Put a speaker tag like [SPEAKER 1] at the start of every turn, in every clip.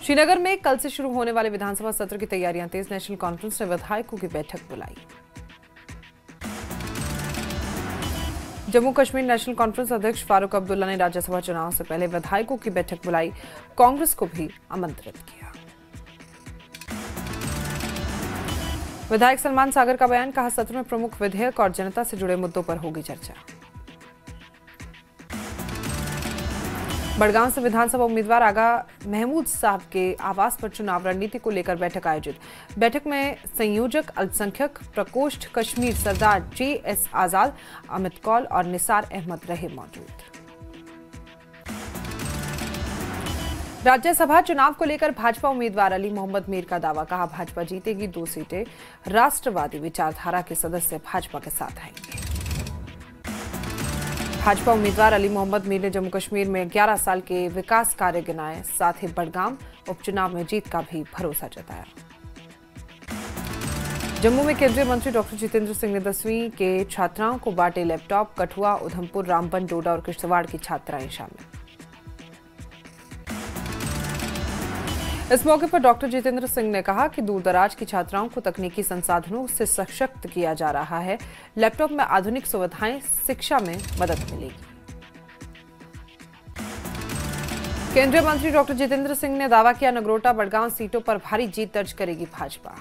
[SPEAKER 1] श्रीनगर में कल से शुरू होने वाले विधानसभा सत्र की तैयारियां तेज। नेशनल कॉन्फ्रेंस ने विधायकों की बैठक बुलाई। जम्मू कश्मीर नेशनल कॉन्फ्रेंस अध्यक्ष फारूक अब्दुल्ला ने राज्यसभा चुनाव से पहले विधायकों की बैठक बुलाई। कांग्रेस को भी आमंत्रित किया। विधायक सलमान सागर का बयान, कहा सत्र में प्रमुख विधेयक और जनता से जुड़े मुद्दों पर होगी चर्चा। बड़गांव से विधानसभा उम्मीदवार आगा महमूद साहब के आवास पर चुनाव रणनीति को लेकर बैठक आयोजित। बैठक में संयोजक अल्पसंख्यक प्रकोष्ठ कश्मीर सरदार JS आजाद, अमित कौल और निसार अहमद रहे मौजूद। राज्यसभा चुनाव को लेकर भाजपा उम्मीदवार अली मोहम्मद मीर का दावा, कहा भाजपा जीतेगी 2 सीटें। राष्ट्रवादी विचारधारा के सदस्य भाजपा के साथ आएंगे। भाजपा उम्मीदवार अली मोहम्मद मीर ने जम्मू कश्मीर में 11 साल के विकास कार्य गिनाए। साथ ही बड़गाम उपचुनाव में जीत का भी भरोसा जताया। जम्मू में केंद्रीय मंत्री डॉक्टर जितेंद्र सिंह ने 10वीं के छात्राओं को बांटे लैपटॉप। कठुआ, उधमपुर, रामबन, डोडा और किश्तवाड़ की छात्राएं शामिल। इस मौके पर डॉक्टर जितेंद्र सिंह ने कहा कि दूरदराज की छात्राओं को तकनीकी संसाधनों से सशक्त किया जा रहा है। लैपटॉप में आधुनिक सुविधाएं, शिक्षा में मदद मिलेगी। केंद्रीय मंत्री डॉक्टर जितेंद्र सिंह ने दावा किया, नगरोटा, बड़गांव सीटों पर भारी जीत दर्ज करेगी भाजपा।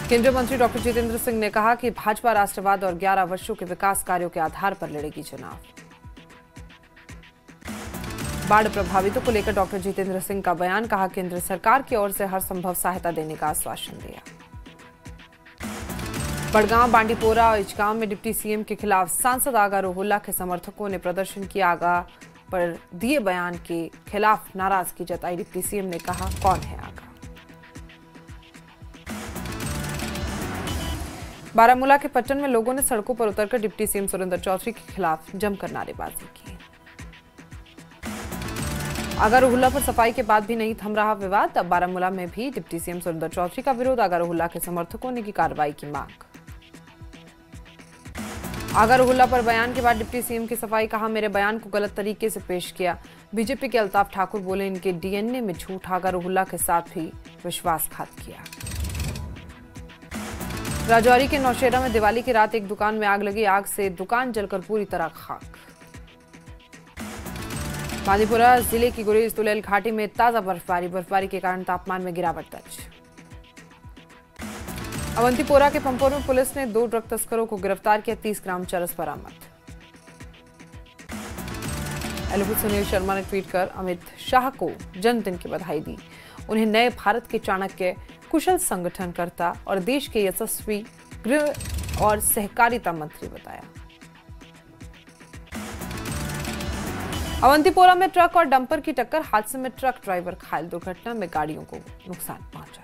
[SPEAKER 1] केंद्रीय मंत्री डॉक्टर जितेंद्र सिंह ने कहा कि भाजपा राष्ट्रवाद और 11 वर्षों के विकास कार्यों के आधार पर लड़ेगी चुनाव। बाढ़ प्रभावितों को लेकर डॉक्टर जितेंद्र सिंह का बयान, कहा केंद्र सरकार की ओर से हर संभव सहायता देने का आश्वासन दिया। बड़गांव, बांडीपोरा और इचगांव में डिप्टी सीएम के खिलाफ सांसद आगा रोहुल्ला के समर्थकों ने प्रदर्शन किया। आगा पर दिए बयान के खिलाफ नाराजगी जताई। डिप्टी सीएम ने कहा, कौन है आगा। बारामूला के पट्टन में लोगों ने सड़कों पर उतरकर डिप्टी सीएम सुरेंद्र चौधरी के खिलाफ जमकर नारेबाजी की। आगा रोहुल्ला पर सफाई के बाद भी नहीं थम रहा विवाद। अब बारामूला में भी डिप्टी सीएम सुरेंद्र चौधरी का विरोध। आगा रोहुल्ला के समर्थकों ने की कार्रवाई की मांग। आगा रोहुल्ला पर बयान के बाद डिप्टी सीएम की सफाई, कहा मेरे बयान को गलत तरीके से पेश किया। बीजेपी के अल्ताफ ठाकुर बोले, इनके DNA में झूठ। आगा रोहुल्ला के साथ भी विश्वासघात किया। राजौरी के नौशेरा में दिवाली की रात एक दुकान में आग लगी। आग से दुकान जलकर पूरी तरह खाक। बांदीपुरा जिले की गुरेज तुलेल घाटी में ताजा बर्फबारी के कारण तापमान में गिरावट दर्ज। अवंतीपोरा के पंपोर में पुलिस ने 2 ड्रग तस्करों को गिरफ्तार किया। 30 ग्राम चरस बरामद। एलिफेंट सुनील शर्मा ने ट्वीट कर अमित शाह को जन्मदिन की बधाई दी। उन्हें नए भारत के चाणक्य, कुशल संगठनकर्ता और देश के यशस्वी गृह और सहकारिता मंत्री बताया। अवंतीपोरा में ट्रक और डंपर की टक्कर, हादसे में ट्रक ड्राइवर घायल। दुर्घटना में गाड़ियों को नुकसान पहुंचा।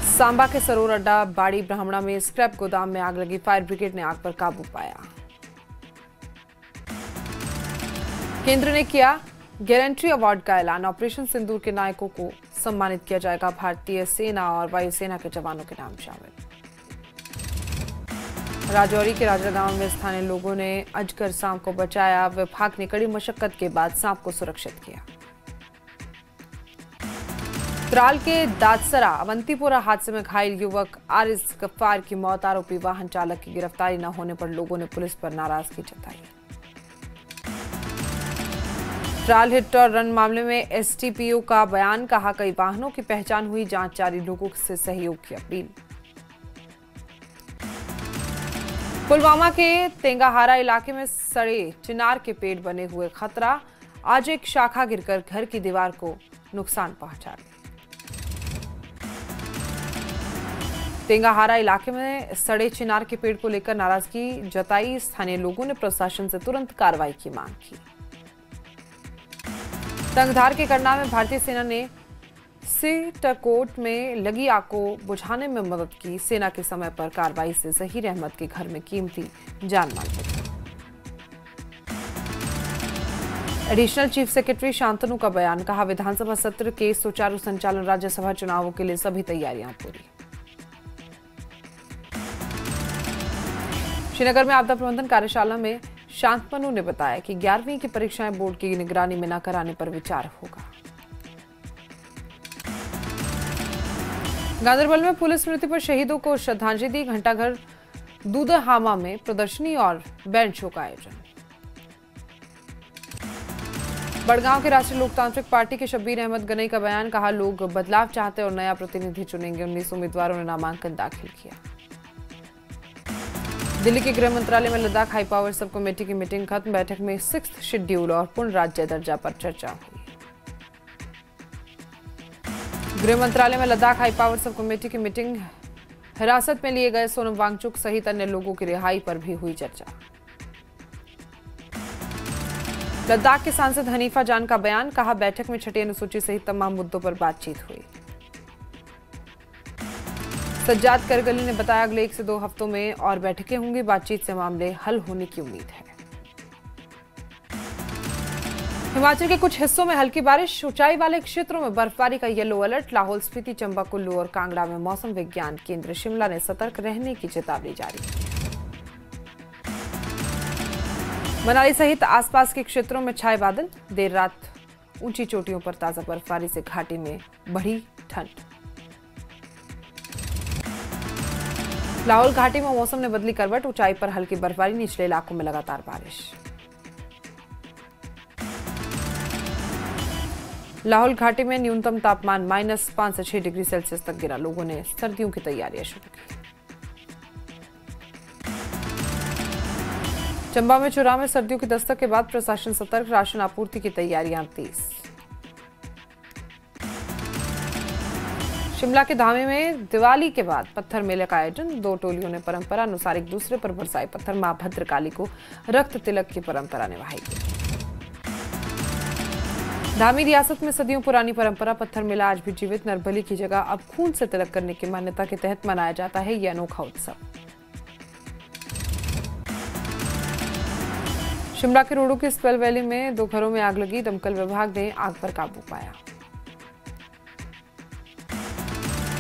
[SPEAKER 1] सांबा के सरोर अड्डा बाड़ी ब्राह्मणा में स्क्रैप गोदाम में आग लगी। फायर ब्रिगेड ने आग पर काबू पाया। केंद्र ने किया गारंटी अवार्ड का ऐलान। ऑपरेशन सिंदूर के नायकों को सम्मानित किया जाएगा। भारतीय सेना और वायुसेना के जवानों के नाम शामिल। राजौरी के राजा गांव में स्थानीय लोगों ने अजगर सांप को बचाया। विभाग ने कड़ी मशक्कत के बाद सांप को सुरक्षित किया। त्राल के दादसरा अवंतीपोरा हादसे में घायल युवक आरिस गफ्फार की मौत। आरोपी वाहन चालक की गिरफ्तारी न होने पर लोगों ने पुलिस पर नाराजगी जताई। त्राल हिट और रन मामले में STPO का बयान, कहा कई वाहनों की पहचान हुई। जांच जारी, लोगों से सहयोग की अपील। पुलवामा के तेंगाहारा इलाके में सड़े चिनार के पेड़ बने हुए खतरा। आज एक शाखा गिरकर घर की दीवार को नुकसान पहुंचा गई। तेंगाहारा इलाके में सड़े चिनार के पेड़ को लेकर नाराजगी जताई। स्थानीय लोगों ने प्रशासन से तुरंत कार्रवाई की मांग की। तंगधार के करना में भारतीय सेना ने सीताकोट में लगी आग को बुझाने में मदद की। सेना के समय पर कार्रवाई से जहीर अहमद के घर में कीमती जानमाल बचा। एडिशनल चीफ सेक्रेटरी शांतनु का बयान, कहा विधानसभा सत्र के सुचारू संचालन, राज्यसभा चुनावों के लिए सभी तैयारियां पूरी। श्रीनगर में आपदा प्रबंधन कार्यशाला में शांतनु ने बताया कि 11वीं की परीक्षाएं बोर्ड की निगरानी में न कराने पर विचार होगा। गांधरबल में पुलिस स्मृति पर शहीदों को श्रद्धांजलि दी। घंटाघर दूधहामा में प्रदर्शनी और बैंड शो का आयोजन। बड़गांव के राष्ट्रीय लोकतांत्रिक पार्टी के शब्बीर अहमद गनई का बयान, कहा लोग बदलाव चाहते और नया प्रतिनिधि चुनेंगे। 19 उम्मीदवारों ने नामांकन दाखिल किया। दिल्ली के गृह मंत्रालय में Ladakh high power sub committee की मीटिंग खत्म। बैठक में 6th शेड्यूल और पूर्ण राज्य दर्जा पर चर्चा हुई। गृह मंत्रालय में Ladakh high power sub committee की मीटिंग। हिरासत में लिए गए सोनम वांगचुक सहित अन्य लोगों की रिहाई पर भी हुई चर्चा। लद्दाख के सांसद हनीफा जान का बयान, कहा बैठक में छठी अनुसूची सहित तमाम मुद्दों पर बातचीत हुई। सज्जाद करगली ने बताया अगले 1 से 2 हफ्तों में और बैठकें होंगी। बातचीत से मामले हल होने की उम्मीद है। हिमाचल के कुछ हिस्सों में हल्की बारिश। ऊंचाई वाले क्षेत्रों में बर्फबारी का येलो अलर्ट। लाहौल स्पीति, चंबा, कुल्लू और कांगड़ा में मौसम विज्ञान केंद्र शिमला ने सतर्क रहने की चेतावनी जारी की। मनाली सहित आसपास के क्षेत्रों में छाए बादल। देर रात ऊंची चोटियों पर ताजा बर्फबारी से घाटी में बढ़ी ठंड। लाहौल घाटी में मौसम ने बदली करवट। ऊंचाई पर हल्की बर्फबारी, निचले इलाकों में लगातार बारिश। लाहौल घाटी में न्यूनतम तापमान -5 से 6 डिग्री सेल्सियस तक गिरा। लोगों ने सर्दियों की तैयारियां शुरू की। चंबा में चुरा में सर्दियों की दस्तक के बाद प्रशासन सतर्क। राशन आपूर्ति की तैयारियां तेज। शिमला के धामे में दिवाली के बाद पत्थर मेले का आयोजन। 2 टोलियों ने परंपरा अनुसार एक दूसरे पर बरसाए पत्थर। मां भद्रकाली को रक्त तिलक की परंपरा निभाई गई। धामी रियासत में सदियों पुरानी परंपरा पत्थर मेला आज भी जीवित। नरबली की जगह अब खून से तिलक करने की मान्यता के तहत मनाया जाता है यह अनोखा उत्सव। शिमला के रोडू के स्पेल वैली में 2 घरों में आग लगी। दमकल विभाग ने आग पर काबू पाया।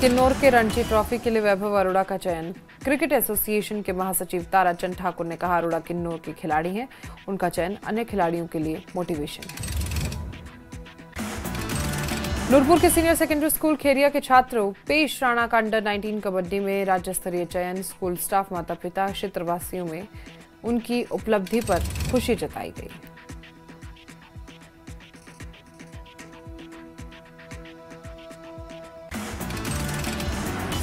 [SPEAKER 1] किन्नौर के रणजी ट्रॉफी के लिए वैभव अरोड़ा का चयन। क्रिकेट एसोसिएशन के महासचिव ताराचंद ठाकुर ने कहा अरोड़ा किन्नौर के खिलाड़ी हैं। उनका चयन अन्य खिलाड़ियों के लिए मोटिवेशन है। नूरपुर के सीनियर सेकेंडरी स्कूल खेरिया के छात्र उपेश राणा का अंडर 19 कबड्डी में राज्य स्तरीय चयन। स्कूल स्टाफ, माता पिता, क्षेत्रवासियों में उनकी उपलब्धि पर खुशी जताई गई।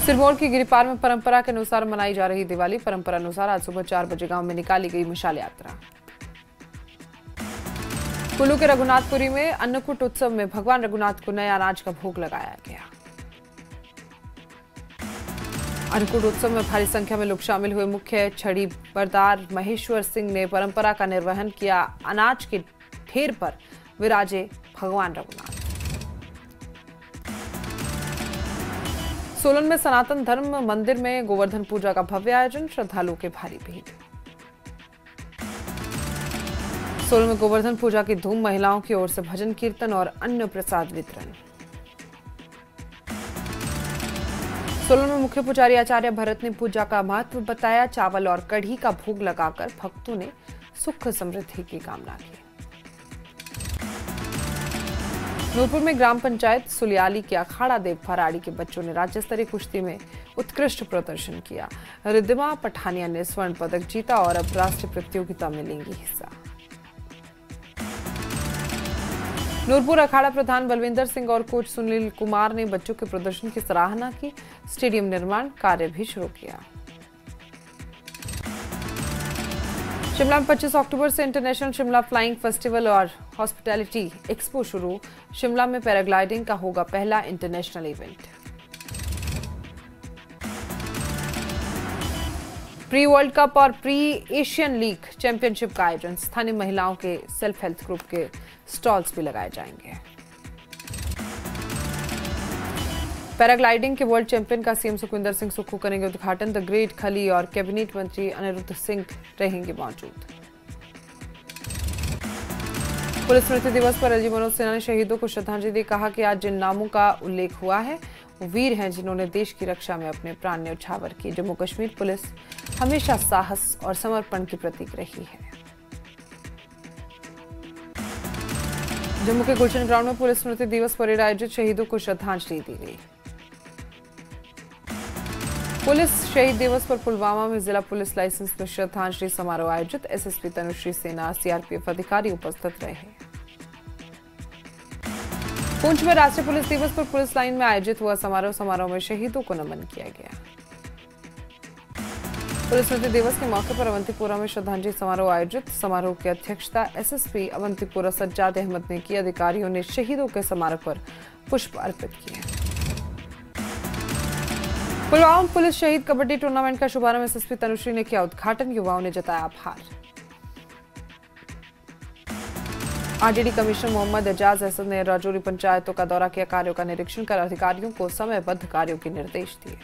[SPEAKER 1] सिरमौर की गिरिपार में परंपरा के अनुसार मनाई जा रही दिवाली। परंपरा अनुसार आज सुबह 4 बजे गांव में निकाली गई मशाल यात्रा। कुल्लू के रघुनाथपुरी में अन्नकूट उत्सव में भगवान रघुनाथ को नए अनाज का भोग लगाया गया। अन्नकूट उत्सव में भारी संख्या में लोग शामिल हुए। मुख्य छड़ी बरदार महेश्वर सिंह ने परंपरा का निर्वहन किया। अनाज के ढेर पर विराजे भगवान रघुनाथ। सोलन में सनातन धर्म मंदिर में गोवर्धन पूजा का भव्य आयोजन। श्रद्धालुओं के भारी भीड़। सोलन में गोवर्धन पूजा की धूम। महिलाओं की ओर से भजन कीर्तन और अन्न प्रसाद वितरण। सोलन में मुख्य पुजारी आचार्य भरत ने पूजा का महत्व बताया। चावल और कढ़ी का भोग लगाकर भक्तों ने सुख समृद्धि की कामना की। नूरपुर में ग्राम पंचायत सुलियाली के अखाड़ा देव फराड़ी के बच्चों ने राज्य स्तरीय कुश्ती में उत्कृष्ट प्रदर्शन किया। रिद्धिमा पठानिया ने स्वर्ण पदक जीता और अब राष्ट्रीय प्रतियोगिता में लेंगी हिस्सा। नूरपुर अखाड़ा प्रधान बलविंदर सिंह और कोच सुनील कुमार ने बच्चों के प्रदर्शन की सराहना की। स्टेडियम निर्माण कार्य भी शुरू किया। शिमला में 25 अक्टूबर से इंटरनेशनल शिमला फ्लाइंग फेस्टिवल और हॉस्पिटैलिटी एक्सपो शुरू। शिमला में पैराग्लाइडिंग का होगा पहला international event. Pre world cup और प्री एशियन लीग चैंपियनशिप का आयोजन। स्थानीय महिलाओं के सेल्फ हेल्प ग्रुप के स्टॉल्स भी लगाए जाएंगे। पैराग्लाइडिंग के वर्ल्ड चैंपियन का सीएम सुखविंदर सिंह सुक्खू करेंगे उद्घाटन। द ग्रेट खली और कैबिनेट मंत्री अनिरुद्ध सिंह रहेंगे मौजूद। पुलिस स्मृति दिवस पर एलजी मनोज सिन्हा ने शहीदों को श्रद्धांजलि दी। कहा कि आज जिन नामों का उल्लेख हुआ है वो वीर हैं जिन्होंने देश की रक्षा में अपने प्राण न्यौछावर किए। जम्मू कश्मीर पुलिस हमेशा साहस और समर्पण की प्रतीक रही है। जम्मू के गुलशन ग्राउंड में पुलिस स्मृति दिवस परेड आयोजित, शहीदों को श्रद्धांजलि दी गई। पुलिस शहीद दिवस पर पुलवामा में जिला पुलिस लाइसेंस में श्रद्धांजलि समारोह आयोजित, एसएसपी तनुश्री सेना, सीआरपीएफ अधिकारी उपस्थित रहे। पुंछ में राष्ट्रीय पुलिस दिवस पर पुलिस लाइन में आयोजित हुआ समारोह में शहीदों को नमन किया गया। पुलिस स्मृति दिवस के मौके पर अवंतीपुरा में श्रद्धांजलि समारोह आयोजित, समारोह की अध्यक्षता एसएसपी अवंतीपुरा सज्जाद अहमद ने की। अधिकारियों ने शहीदों के स्मारक पर पुष्प अर्पित किए। पुलवामा पुलिस शहीद कबड्डी टूर्नामेंट का शुभारंभ एसएसपी तनुश्री ने किया उद्घाटन, युवाओं ने जताया आभार। आरजेडी कमिश्नर मोहम्मद एजाज असद ने राजौरी पंचायतों का दौरा किया, कार्यों का निरीक्षण कर अधिकारियों को समयबद्ध कार्यों के निर्देश दिए।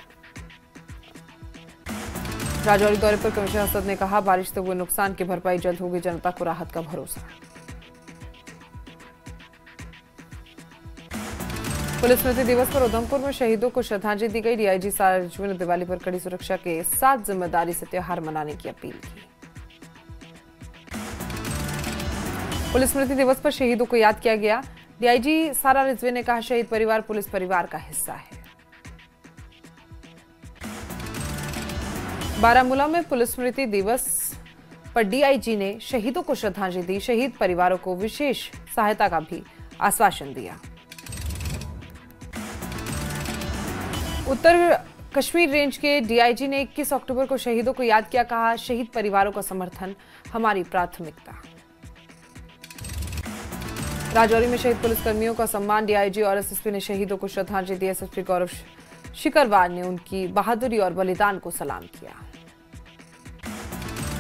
[SPEAKER 1] राजौरी दौरे पर कमिश्नर असद ने कहा, बारिश से हुए नुकसान की भरपाई जल्द होगी, जनता को राहत का भरोसा। पुलिस स्मृति दिवस पर उधमपुर में शहीदों को श्रद्धांजलि दी गई। डीआईजी सारा रिजवी ने दिवाली पर कड़ी सुरक्षा के साथ जिम्मेदारी से त्योहार मनाने की अपील की। पुलिस स्मृति दिवस पर शहीदों को याद किया गया। डीआईजी सारा रिजवी ने कहा, शहीद परिवार पुलिस परिवार का हिस्सा है। बारामूला में पुलिस स्मृति दिवस पर डीआईजी ने शहीदों को श्रद्धांजलि दी, शहीद परिवारों को विशेष सहायता का भी आश्वासन दिया। उत्तर कश्मीर रेंज के डीआईजी ने 21 अक्टूबर को शहीदों को याद किया, कहा, शहीद परिवारों का समर्थन हमारी प्राथमिकता। राजौरी में शहीद पुलिसकर्मियों का सम्मान, डीआईजी और एसएसपी ने शहीदों को श्रद्धांजलि दी। एसएसपी गौरव शिकरवार ने उनकी बहादुरी और बलिदान को सलाम किया।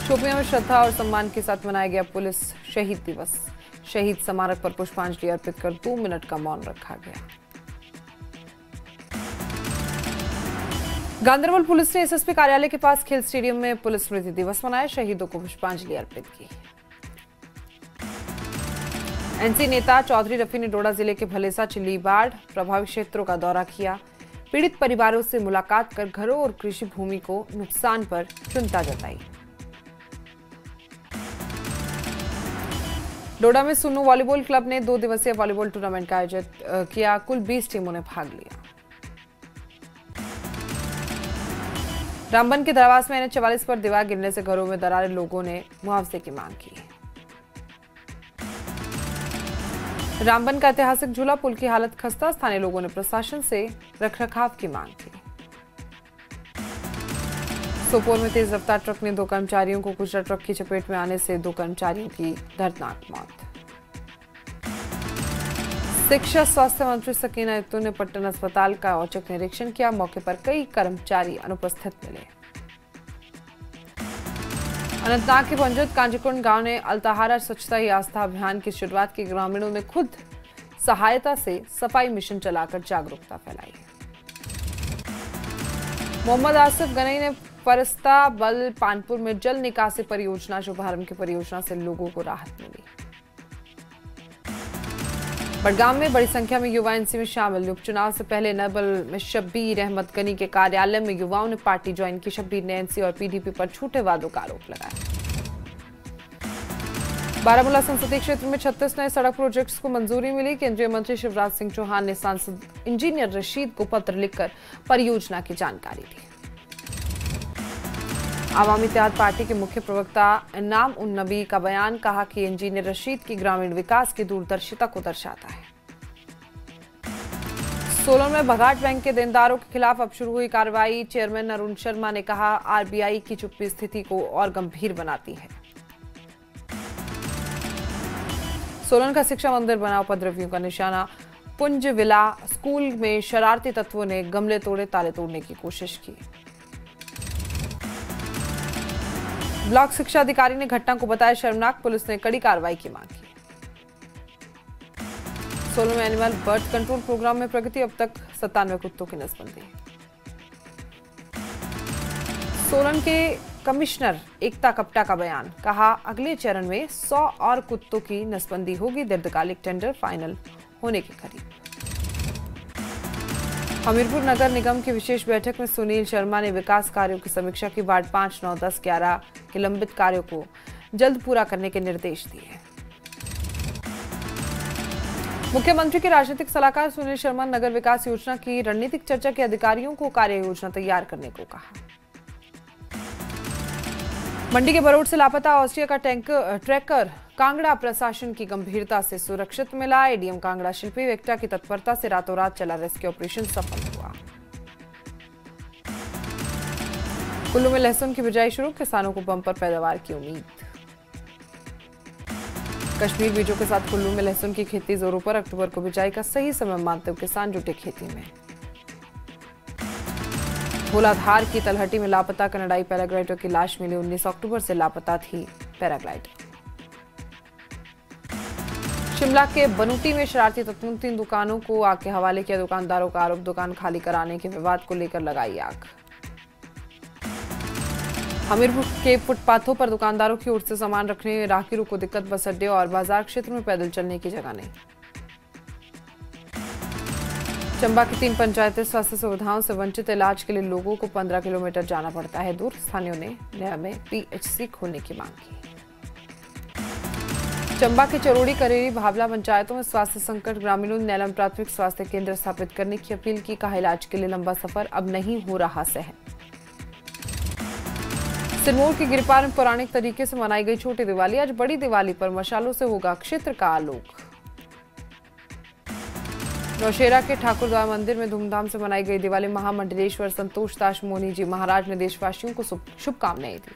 [SPEAKER 1] शोपियां में श्रद्धा और सम्मान के साथ मनाया गया पुलिस शहीद दिवस। शहीद स्मारक पर पुष्पांजलि अर्पित कर 2 मिनट का मौन रखा गया। गांदरबल पुलिस ने एसएसपी कार्यालय के पास खेल स्टेडियम में पुलिस स्मृति दिवस मनाया, शहीदों को पुष्पांजलि अर्पित की। एनसी नेता चौधरी रफी ने डोडा जिले के भलेसा चिल्ली बाढ़ प्रभावित क्षेत्रों का दौरा किया, पीड़ित परिवारों से मुलाकात कर घरों और कृषि भूमि को नुकसान पर चिंता जताई। डोडा में सुन्नू वॉलीबॉल क्लब ने 2 दिवसीय वॉलीबॉल टूर्नामेंट का आयोजन किया, कुल 20 टीमों ने भाग लिया। रामबन के धरावास में NH-44 पर दीवार गिरने से घरों में दरारें, लोगों ने मुआवजे की मांग की। रामबन का ऐतिहासिक झूला पुल की हालत खस्ता, स्थानीय लोगों ने प्रशासन से रखरखाव की मांग की। सोपोर में तेज रफ्तार ट्रक ने 2 कर्मचारियों को कुचला, ट्रक की चपेट में आने से 2 कर्मचारियों की दर्दनाक मौत। शिक्षा स्वास्थ्य मंत्री सकीना इत्तू ने पट्टन अस्पताल का औचक निरीक्षण किया, मौके पर कई कर्मचारी अनुपस्थित मिले। अनंतनाग के पंजत कांजीकुंड गांव ने अल्ताहारा स्वच्छता ही आस्था अभियान की शुरुआत की, ग्रामीणों ने खुद सहायता से सफाई मिशन चलाकर जागरूकता फैलाई। मोहम्मद आसिफ गनई ने फरस्ता बल पानपुर में जल निकासी परियोजना शुभारंभ की, परियोजना से लोगों को राहत मिली। बड़गाम में बड़ी संख्या में युवा एनसी में शामिल, उपचुनाव से पहले नबल में शब्बीर अहमद गनी के कार्यालय में युवाओं ने पार्टी ज्वाइन की। शब्बीर ने एनसी और पीडीपी पर झूठे वादों का आरोप लगाया। बारामूला संसदीय क्षेत्र में 36 नए सड़क प्रोजेक्ट्स को मंजूरी मिली। केंद्रीय मंत्री शिवराज सिंह चौहान ने सांसद इंजीनियर रशीद को पत्र लिखकर परियोजना की जानकारी दी। आवामी इत्तेहाद पार्टी के मुख्य प्रवक्ता इनाम उन नबी का बयान, कहा कि इंजीनियर रशीद की ग्रामीण विकास की दूरदर्शिता को दर्शाता है। सोलन में बघाट बैंक के देनदारों के खिलाफ अब शुरू हुई कार्रवाई, चेयरमैन अरुण शर्मा ने कहा, आरबीआई की चुप्पी स्थिति को और गंभीर बनाती है। सोलन का शिक्षा मंदिर बना उपद्रवियों का निशाना, पुंज विला स्कूल में शरारती तत्वों ने गमले तोड़े, ताले तोड़ने की कोशिश की। ब्लॉक शिक्षा अधिकारी ने घटना को बताया शर्मनाक, पुलिस ने कड़ी कार्रवाई की मांग की। सोलन में एनिमल बर्थ कंट्रोल प्रोग्राम में प्रगति, अब तक 97 कुत्तों की नसबंदी। सोलन के कमिश्नर एकता कप्टा का बयान, कहा अगले चरण में 100 और कुत्तों की नसबंदी होगी, दीर्घकालिक टेंडर फाइनल होने के करीब। हमीरपुर नगर निगम की विशेष बैठक में सुनील शर्मा ने विकास कार्यों की समीक्षा की, वार्ड 5, 9, 10, 11 के लंबित कार्यों को जल्द पूरा करने के निर्देश दिए। मुख्यमंत्री के राजनीतिक सलाहकार सुनील शर्मा ने नगर विकास योजना की रणनीतिक चर्चा के अधिकारियों को कार्य योजना तैयार करने को कहा। मंडी के बरोड से लापता ऑस्ट्रिया का ट्रैकर कांगड़ा प्रशासन की गंभीरता से सुरक्षित मिला। एडीएम कांगड़ा शिल्पी वेक्टा की तत्परता से रातों रात चला रेस्क्यू ऑपरेशन सफल हुआ। कुल्लू में लहसुन की बिजाई शुरू, किसानों को बम्पर पैदावार की उम्मीद। कश्मीर बीजों के साथ कुल्लू में लहसुन की खेती जोरों पर, अक्टूबर को बिजाई का सही समय मानते हुए किसान जुटे खेती में। धौलाधार की तलहटी में लापता कनाडाई पैराग्लाइडर की लाश मिली, 19 अक्टूबर से लापता थी पैराग्लाइडर। शिमला के बनुटी में शरारती तत्वों ने 3 दुकानों को आग के हवाले किया। दुकानदारों का आरोप दुकान खाली कराने के विवाद को लेकर लगाई आग। हमीरपुर के फुटपाथों पर दुकानदारों की ओर से सामान रखने राहगीरों को दिक्कत, बस अड्डे और बाजार क्षेत्र में पैदल चलने की जगह नहीं। चंबा की 3 पंचायतें स्वास्थ्य सुविधाओं से वंचित, इलाज के लिए लोगों को 15 किलोमीटर जाना पड़ता है दूर। स्थानीयों ने नया में पीएचसी खोलने की मांग की। चंबा के चरोड़ी, करेरी, भावला पंचायतों में स्वास्थ्य संकट, ग्रामीणों ने नैलम प्राथमिक स्वास्थ्य केंद्र स्थापित करने की अपील की। कहा, इलाज के लिए लंबा सफर अब नहीं हो रहा सहन। सिरमौर के गिरिपार में पौराणिक तरीके से मनाई गई छोटी दिवाली। आज बड़ी दिवाली पर मशालों से होगा क्षेत्र का आलोक। नौशेरा के ठाकुरद्वार मंदिर में धूमधाम से मनाई गई दिवाली। महामंडलेश्वर संतोष दास मोनी जी महाराज ने देशवासियों को शुभकामनाएं दी।